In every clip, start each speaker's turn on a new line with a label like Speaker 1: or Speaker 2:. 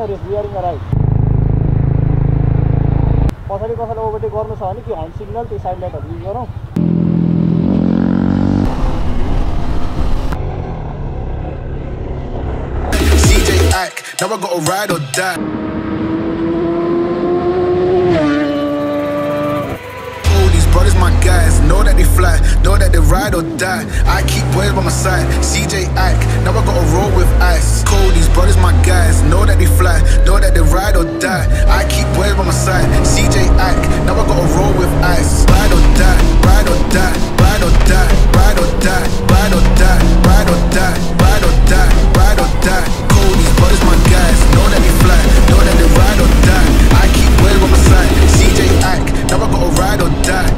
Speaker 1: greenery is wearing a right. पछाडि कसैलाई overtake गर्नु छ भने कि हर्न सिग्नल त्यो साइड लाइटहरु युज गरौँ.
Speaker 2: Now I gotta ride or die. Oh, these brothers my guys, know that they fly, know that they ride or die. I keep boys by my side, CJ Ike, now I gotta roll with ice. Cold, these brothers my guys, know that they fly, know that they ride or die. I keep boys by my side, CJ Ike, now I gotta roll with ice. Ride or die, ride or die, ride or die, ride or die, ride or die, ride or die, ride or die, ride or die. Cold, these brothers my guys, know that they fly, know that they ride or die. I keep boys by my side, CJ Ike, now I gotta ride or die.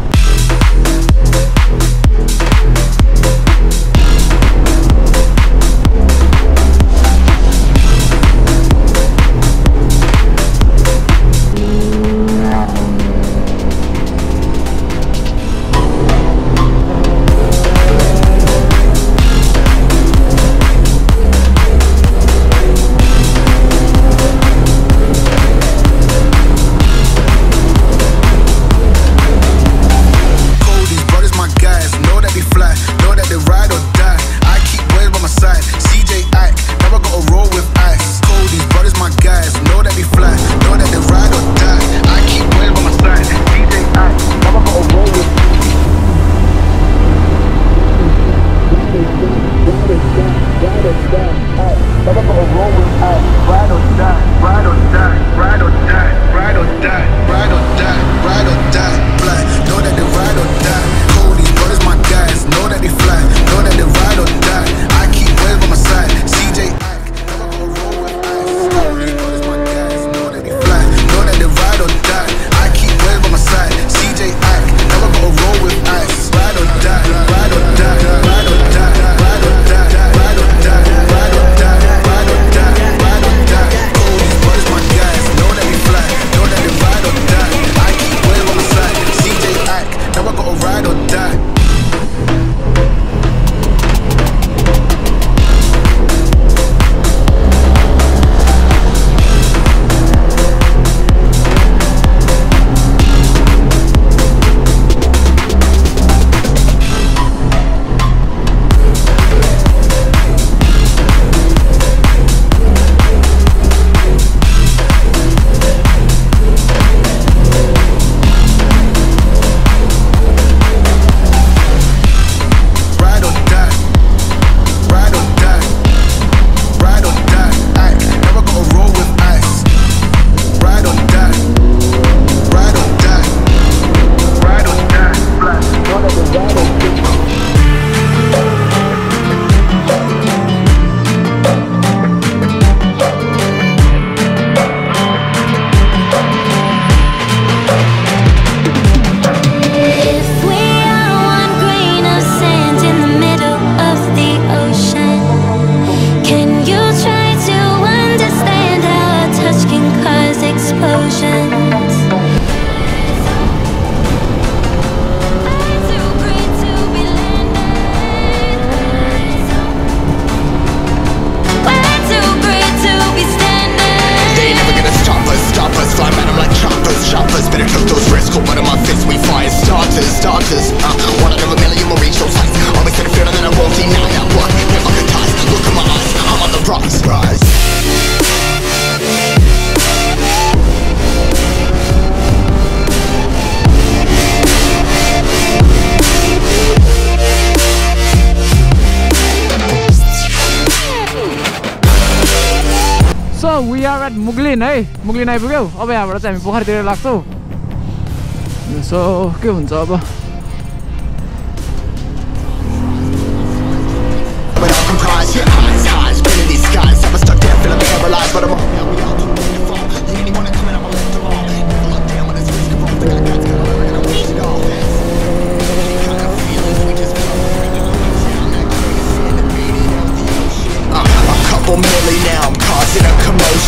Speaker 1: We are at Muglin है मुगलिन आइपुग्यौ अब यहाँबाट चाहिँ हामी पोखरीतिर लाग्छौं सो के हुन्छ अब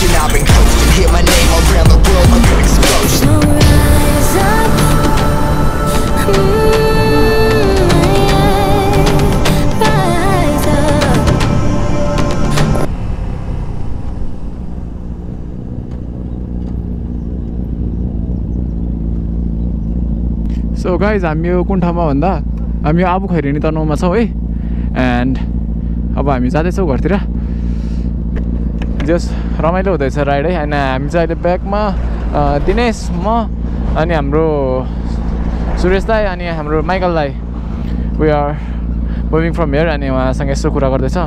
Speaker 3: I've been coasting, hear my name around the world like an explosion. Rise up, rise up.
Speaker 1: So guys हामी यो कुन ठाउँमा भन्दा हामी यो आबु खैरेनी तनहुँमा छौँ है एन्ड अब हामी जाँदैछौँ घरतिर जस रमाइलो हुँदैछ राइड है होइन हामी चाहिँ अहिले ब्याकमा दिनेश म अनि हाम्रो सुरेश दाई अनि हाम्रो माइकल दाई we are moving from here अनि उहाँसँग यसो कुरा गर्दैछ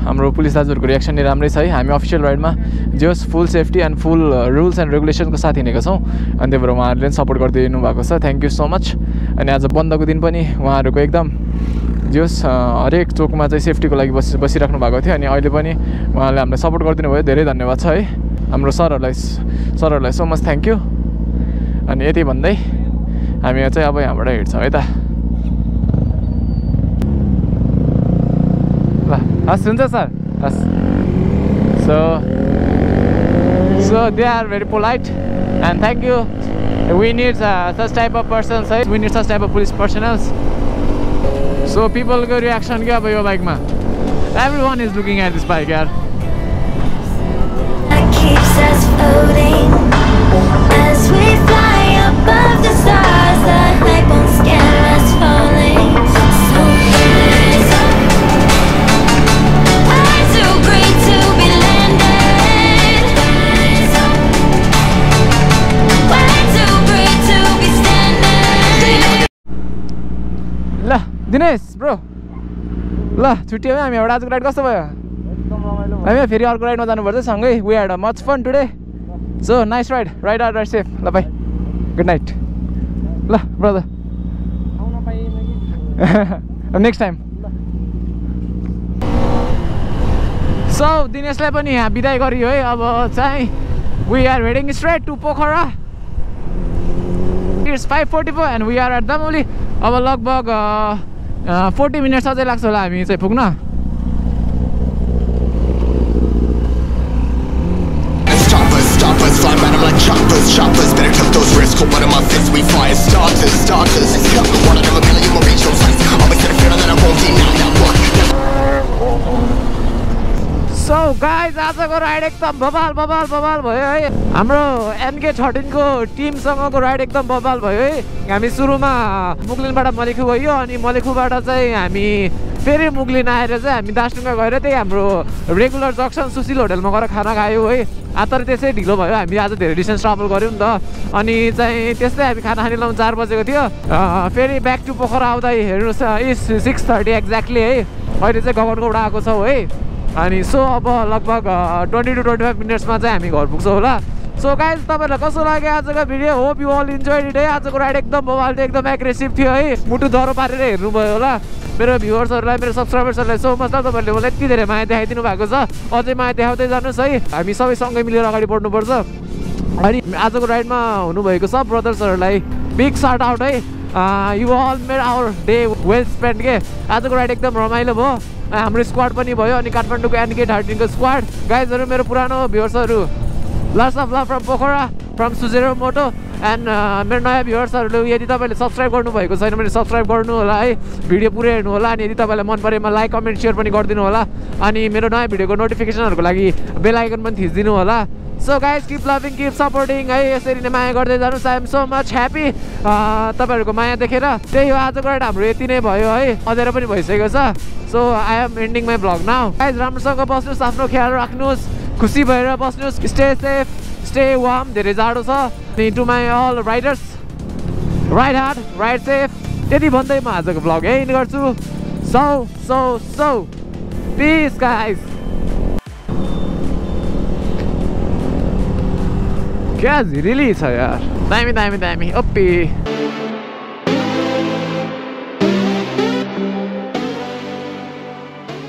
Speaker 1: हाम्रो पुलिस दाजुहरूको रिएक्सन नि राम्रै छ है हामी अफिसियल राइडमा just full safety and full rules and रेगुलेसनको साथ हिँडेको छौँ अनि त्यही भएर उहाँहरूले पनि सपोर्ट गरिदिनु भएको छ थ्याङ्क यू सो मच अनि आज बन्दको दिन पनि उहाँहरूको एकदम जस हरेक चोकमा चाहिँ सेफ्टीको लागि बसिराख्नु भएको थियो अनि अहिले पनि उहाँले हामीलाई सपोर्ट गरिदिनु भयो धेरै धन्यवाद छ है हाम्रो सरहरूलाई सो मच थ्याङ्क यू अनि यति भन्दै हामी चाहिँ अब यहाँबाट हिँड्छौँ है त हस् हुन्छ sir has so they are very polite and thank you we need such type of persons right? We need such type of police personnel so people go reaction ke aba yo bike ma everyone is looking at this bike yaar
Speaker 4: keeps us floating as we fly above the stars the hype won't scare us falling so
Speaker 1: Dinesh bro ल छुट्टी भयो हामी एउटा आजको ride कस्तो भयो हामी फेरि अर्को राइडमा जानुपर्छ सँगै we had a much fun today so nice ride safe ल बाई गुड नाइट ल ब्रदर नेक्स्ट टाइम सो दिनेशलाई पनि यहाँ बिदाई गरियो है अब चाहिँ we are heading straight to Pokhara it's 5:44 and we are at Damauli अब लगभग 40 मिनट अझै लाग्छ होला हामी चाहिँ पुग्न सो गाइज आजको राइड एकदम बबाल भयो है हाम्रो NK13 को टिमसँगको राइड एकदम बबाल भयो है हामी सुरुमा मुगलिनबाट मलेखु गयो अनि मलेखुबाट चाहिँ हामी फेरि मुगलिन आएर चाहिँ हामी दार्जिलिङमा गएर त्यही हाम्रो रेगुलर जक्सन सुशील होटलमा गएर खाना खायो है तर त्यसै ढिलो भयो हामी आज धेरै डिस्टेन्स ट्राभल गऱ्यौँ नि त अनि चाहिँ त्यस्तै हामी खाना खाने लाउनु 4 बजेको थियो फेरि ब्याक टु पोखरा आउँदा हेर्नुहोस् इज 6:30 एक्ज्याक्टली है अहिले चाहिँ गगनकोबाट आएको छौँ है अनि सो अब लगभग 20 to 25 मिनट्समा चाहिँ हामी घर पुग्छौँ होला सो गाइज तपाईँहरूलाई कस्तो लाग्यो आजको video hope you all enjoyed it है आजको राइड एकदम बवाल थियो एकदम एग्रेसिभ थियो है मुटु दह्रो पारेर हेर्नुभयो होला मेरो भ्युवर्सहरूलाई मेरो सब्सक्राइबर्सहरूलाई सो मच तपाईँहरूले मलाई यति धेरै माया देखाइदिनु भएको छ अझै माया देखाउँदै जानुहोस् है हामी सबै सँगै मिलेर अगाडि बढ्नुपर्छ अनि आजको राइडमा हुनुभएको सब ब्रदर्सहरूलाई बिग साउट आउट है you all made our day well spend के आजको राइड एकदम रमाइलो भयो हाम्रो स्क्वाड पनि भयो अनि काठमाडौँको NK13 को स्क्वाड गाइजहरू मेरो पुरानो भ्युवर्सहरू lots of love from Pokhara from सुजेरो मोटो एन्ड मेरो नयाँ भ्युवर्सहरूले यदि तपाईँले सब्सक्राइब गर्नुभएको छैन भने सब्सक्राइब गर्नु होला है भिडियो पुरै हेर्नु होला अनि यदि तपाईँलाई मन परेमा लाइक कमेन्ट सेयर पनि गरिदिनु होला अनि मेरो नयाँ भिडियोको नोटिफिकेसनहरूको लागि बेल आइकन पनि थिचिदिनु होला सो गाइज किप लभिङ किप सपोर्टिङ है यसरी नै माया गर्दै जानुहोस् I am so much happy तपाईँहरूको माया देखेर त्यही हो आजको राइड हाम्रो यति नै भयो है अँध्यारो पनि भइसकेको छ so I am ending my vlog now guys राम्रोसँग बस्नुहोस् आफ्नो ख्याल राख्नुहोस् खुसी भएर बस्नुहोस् स्टे सेफ स्टे वार्म धेरै जाडो छ अनि to my all riders ride hard ride safe त्यति भन्दै म आजको भ्लग यही गर्छु सो पिस गाइज क्या झिरिली छ यार दामी ओप्पी